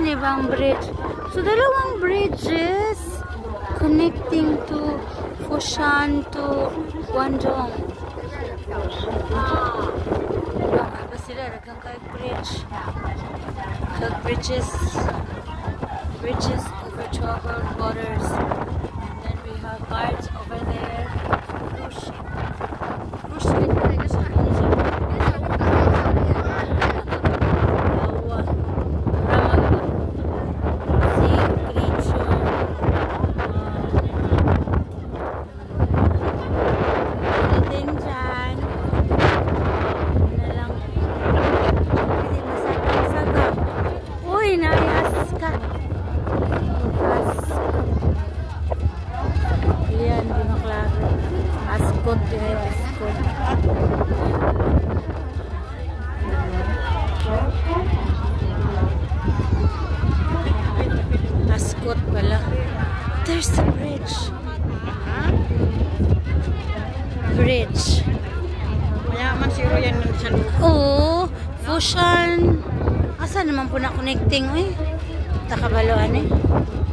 Yan, ibang bridge. So, dalawang bridges connecting to Foshan to Guangdong. Apa sila? Dagang kay bridge. Kag bridges over troubled waters. And then we have guards over there. Ascot pala. There's the bridge. Bridge. Mayaman siguro yan sa loob. Oo. Foshan. Asa naman po na connecting eh? Takabaloan eh.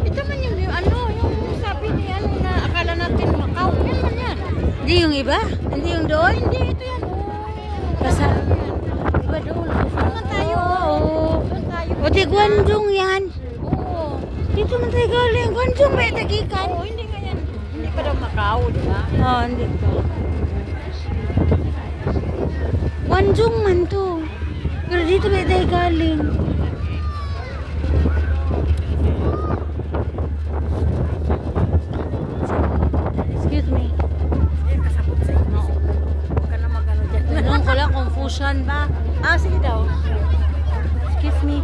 Ito man yung ano, yung sabi ni ano na akala natin Macau. Yan man yan. Hindi yung iba? Hindi yung doon? Hindi, ito yan. Basta. Iba doon. Saan man tayo? Oo. Doon tayo. O di Guangdong yan. Oo. Dito man tayo galing. Guangdong may tagikan. Oo, hindi nga yan. Hindi pa daw Macau, di ba? Oo, hindi pa. Guangdong man to. Pero dito may tayo galing. Excuse me. Kasabot sa inyo. Huwag ka na mag-ano dyan. Tanong ko lang kung Foshan ba? Ah, sige daw. Excuse me.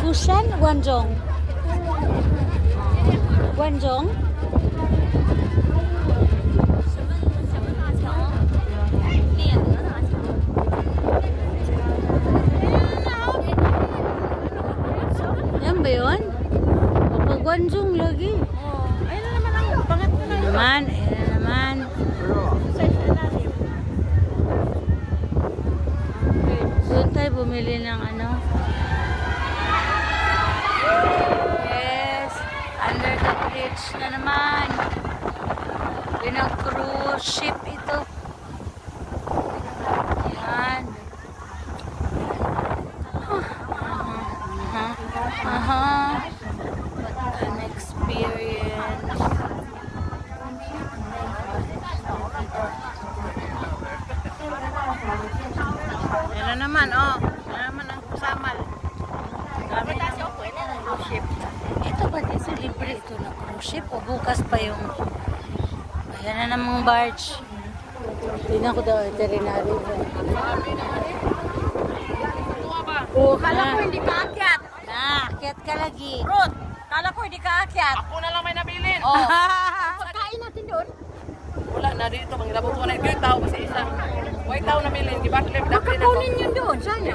Foshan, Guangdong. Guangdong? Yan ba yun? O Guangdong lagi. Oh, ayun na naman ang bangat na lang. Naman, ayan na naman. Sa ilalim. Doon tayo bumili ng ano. Yes, under the bridge na naman. Pinag-cruise ship ito. Yan. What an experience. Yan na naman, oh. Yan na naman ang kusamal. Dami na cruise ship. Ito ba din sa libre ito na cruise ship o bukas pa yung ayan na namang barge. Tingnan ko daw veterinary. Oh, kala ko hindi ka akyat. Akyat ka lagi. Ruth, kala ko hindi ka akyat. Ako na lang may nabilin. Oh. Pagkain natin doon. Wala na dito, manglabot ko na ito yung tao kasi isa. Huwag tao nabilin, di ba? Kunin yun doon, sana.